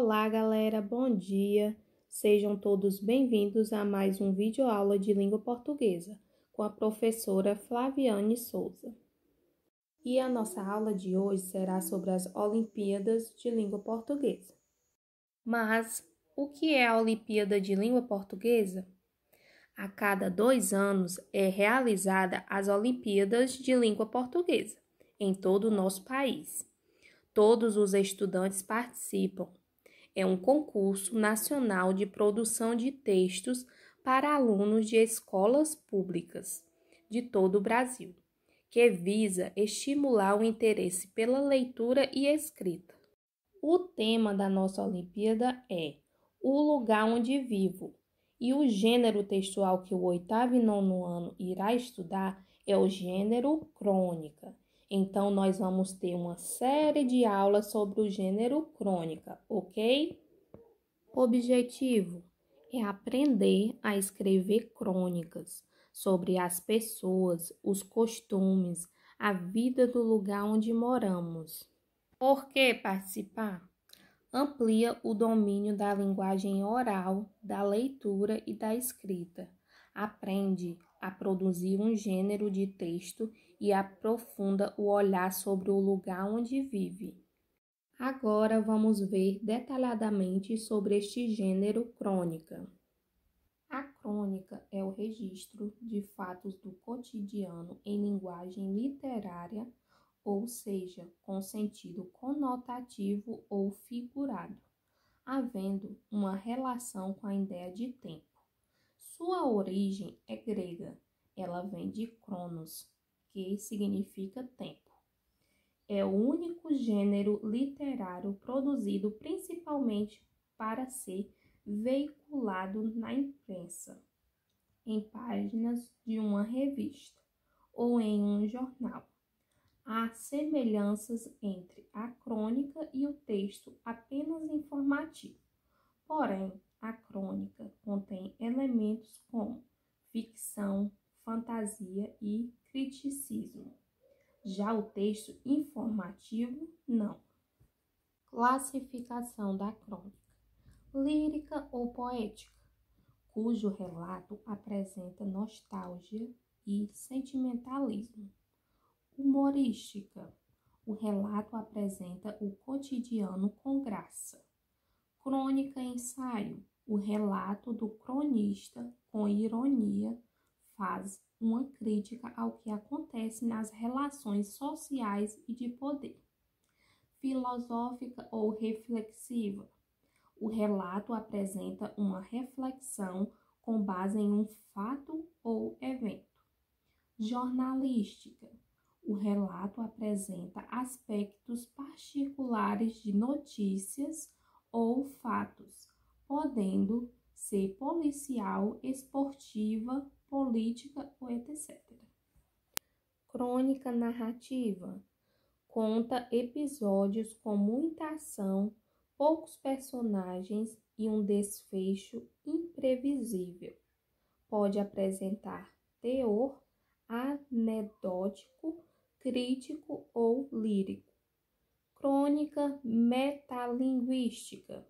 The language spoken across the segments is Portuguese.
Olá, galera, bom dia. Sejam todos bem-vindos a mais um videoaula de língua portuguesa com a professora Flaviane Souza. E a nossa aula de hoje será sobre as Olimpíadas de Língua Portuguesa. Mas o que é a Olimpíada de Língua Portuguesa? A cada 2 anos é realizada as Olimpíadas de Língua Portuguesa em todo o nosso país. Todos os estudantes participam. É um concurso nacional de produção de textos para alunos de escolas públicas de todo o Brasil, que visa estimular o interesse pela leitura e escrita. O tema da nossa Olimpíada é O Lugar Onde Vivo, e o gênero textual que o 8º e 9º ano irá estudar é o gênero crônica. Então, nós vamos ter uma série de aulas sobre o gênero crônica, ok? Objetivo é aprender a escrever crônicas sobre as pessoas, os costumes, a vida do lugar onde moramos. Por que participar? Amplia o domínio da linguagem oral, da leitura e da escrita. Aprende a produzir um gênero de texto e aprofunda o olhar sobre o lugar onde vive. Agora vamos ver detalhadamente sobre este gênero crônica. A crônica é o registro de fatos do cotidiano em linguagem literária, ou seja, com sentido conotativo ou figurado, havendo uma relação com a ideia de tempo. Sua origem é grega, ela vem de cronos, que significa tempo. É o único gênero literário produzido principalmente para ser veiculado na imprensa, em páginas de uma revista ou em um jornal. Há semelhanças entre a crônica e o texto apenas informativo. Porém, a crônica contém elementos como ficção, fantasia e criticismo. Já o texto informativo, não. Classificação da crônica: lírica ou poética, cujo relato apresenta nostalgia e sentimentalismo. Humorística: o relato apresenta o cotidiano com graça. Crônica-ensaio: o relato do cronista, com ironia, faz uma crítica ao que acontece nas relações sociais e de poder. Filosófica ou reflexiva: o relato apresenta uma reflexão com base em um fato ou evento. Jornalística: o relato apresenta aspectos particulares de notícias ou fatos, podendo ser policial, esportiva, política ou etc. Crônica narrativa: conta episódios com muita ação, poucos personagens e um desfecho imprevisível. Pode apresentar teor anedótico, crítico ou lírico. Crônica metalinguística: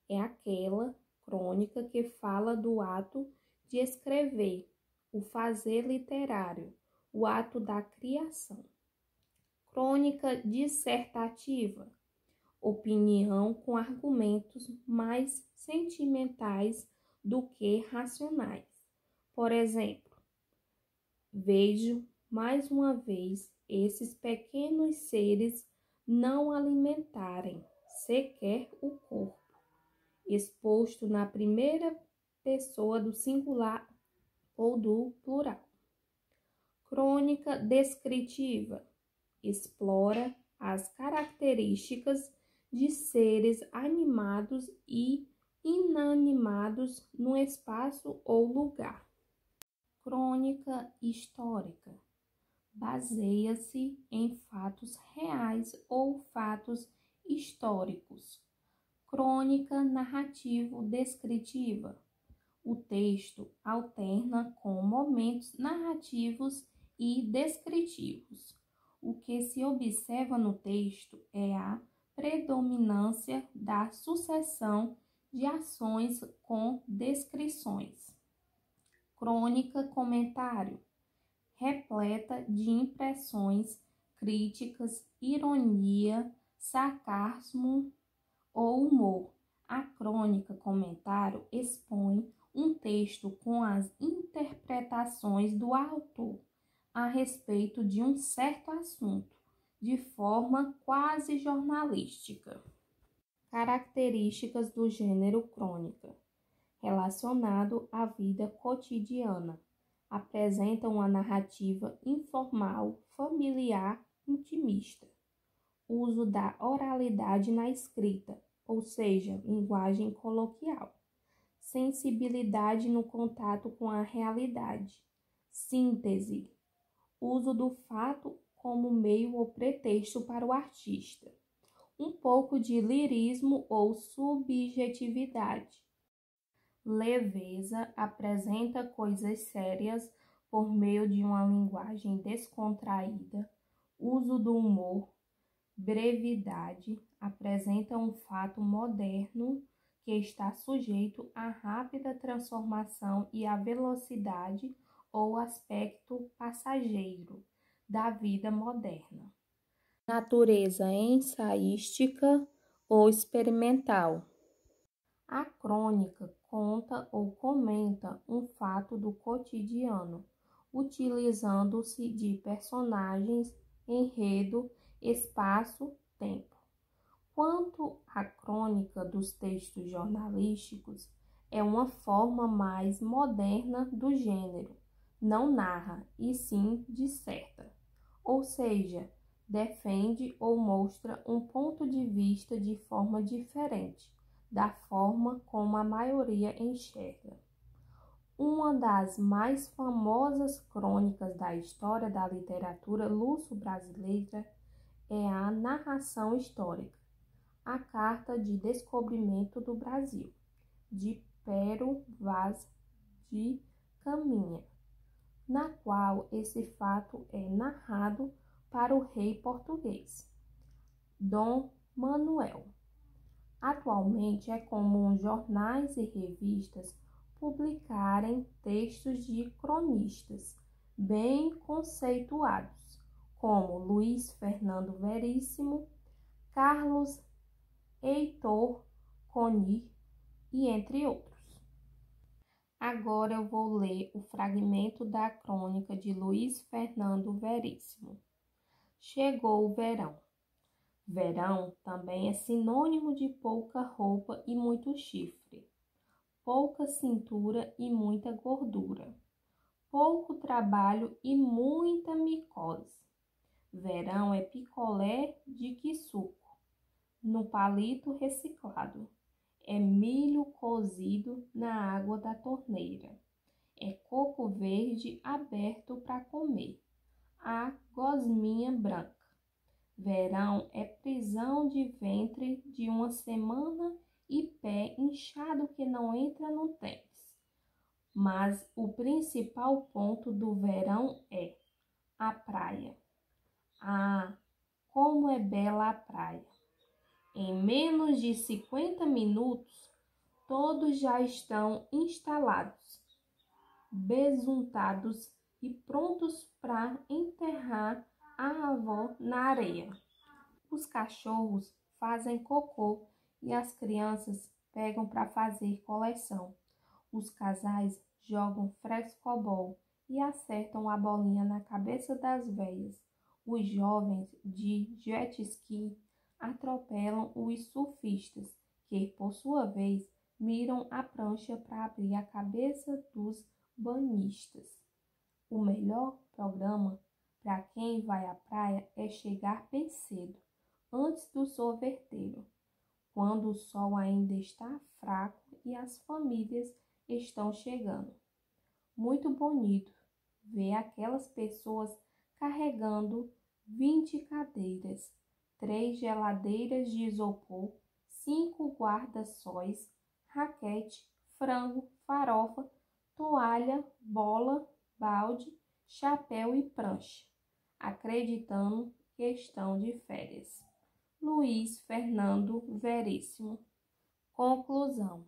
é aquela crônica que fala do ato de escrever, o fazer literário, o ato da criação. Crônica dissertativa: opinião com argumentos mais sentimentais do que racionais. Por exemplo, vejo mais uma vez esses pequenos seres não alimentarem sequer o corpo, exposto na primeira pessoa do singular ou do plural. Crônica descritiva: explora as características de seres animados e inanimados no espaço ou lugar. Crônica histórica: baseia-se em fatos reais ou fatos históricos. Crônica narrativo-descritiva: o texto alterna com momentos narrativos e descritivos. O que se observa no texto é a predominância da sucessão de ações com descrições. Crônica comentário, repleta de impressões, críticas, ironia, sarcasmo ou humor. A crônica comentário expõe um texto com as interpretações do autor a respeito de um certo assunto, de forma quase jornalística. Características do gênero crônica: relacionado à vida cotidiana, apresenta uma narrativa informal, familiar, intimista. Uso da oralidade na escrita, ou seja, linguagem coloquial. Sensibilidade no contato com a realidade. Síntese. Uso do fato como meio ou pretexto para o artista. Um pouco de lirismo ou subjetividade. Leveza apresenta coisas sérias por meio de uma linguagem descontraída. Uso do humor. Brevidade apresenta um fato moderno que está sujeito à rápida transformação e à velocidade ou aspecto passageiro da vida moderna. Natureza ensaística ou experimental. A crônica conta ou comenta um fato do cotidiano, utilizando-se de personagens, enredo, espaço, tempo. Quanto à crônica dos textos jornalísticos, é uma forma mais moderna do gênero. Não narra, e sim disserta, ou seja, defende ou mostra um ponto de vista de forma diferente da forma como a maioria enxerga. Uma das mais famosas crônicas da história da literatura luso-brasileira é a narração histórica, a Carta de Descobrimento do Brasil, de Pero Vaz de Caminha, na qual esse fato é narrado para o rei português, Dom Manuel. Atualmente é comum jornais e revistas publicarem textos de cronistas bem conceituados, como Luiz Fernando Veríssimo, Carlos Heitor Coni e entre outros. Agora eu vou ler o fragmento da crônica de Luiz Fernando Veríssimo. Chegou o verão. Verão também é sinônimo de pouca roupa e muito chifre, pouca cintura e muita gordura, pouco trabalho e muita micose. Verão é picolé de quiçuco, no palito reciclado. É milho cozido na água da torneira. É coco verde aberto para comer. A gosminha branca. Verão é prisão de ventre de uma semana e pé inchado que não entra no tênis. Mas o principal ponto do verão é a praia. Ah, como é bela a praia! Em menos de 50 minutos, todos já estão instalados, besuntados e prontos para enterrar a avó na areia. Os cachorros fazem cocô e as crianças pegam para fazer coleção. Os casais jogam frescobol e acertam a bolinha na cabeça das velhas. Os jovens de jet ski atropelam os surfistas, que, por sua vez, miram a prancha para abrir a cabeça dos banhistas. O melhor programa para quem vai à praia é chegar bem cedo, antes do sorveteiro, quando o sol ainda está fraco e as famílias estão chegando. Muito bonito ver aquelas pessoas carregando 20 cadeiras, 3 geladeiras de isopor, 5 guarda-sóis, raquete, frango, farofa, toalha, bola, balde, chapéu e prancha, acreditando que estão de férias. Luiz Fernando Veríssimo. Conclusão.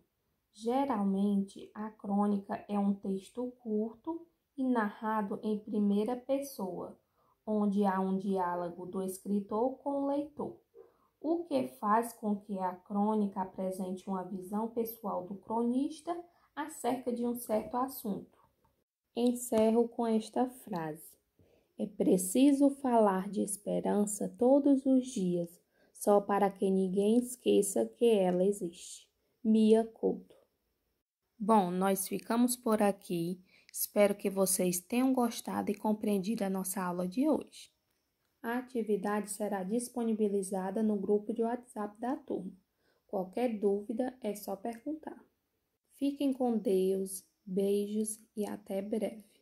Geralmente, a crônica é um texto curto e narrado em primeira pessoa, onde há um diálogo do escritor com o leitor, o que faz com que a crônica apresente uma visão pessoal do cronista acerca de um certo assunto. Encerro com esta frase: é preciso falar de esperança todos os dias, só para que ninguém esqueça que ela existe. Mia Couto. Bom, nós ficamos por aqui. Espero que vocês tenham gostado e compreendido a nossa aula de hoje. A atividade será disponibilizada no grupo de WhatsApp da turma. Qualquer dúvida é só perguntar. Fiquem com Deus, beijos e até breve.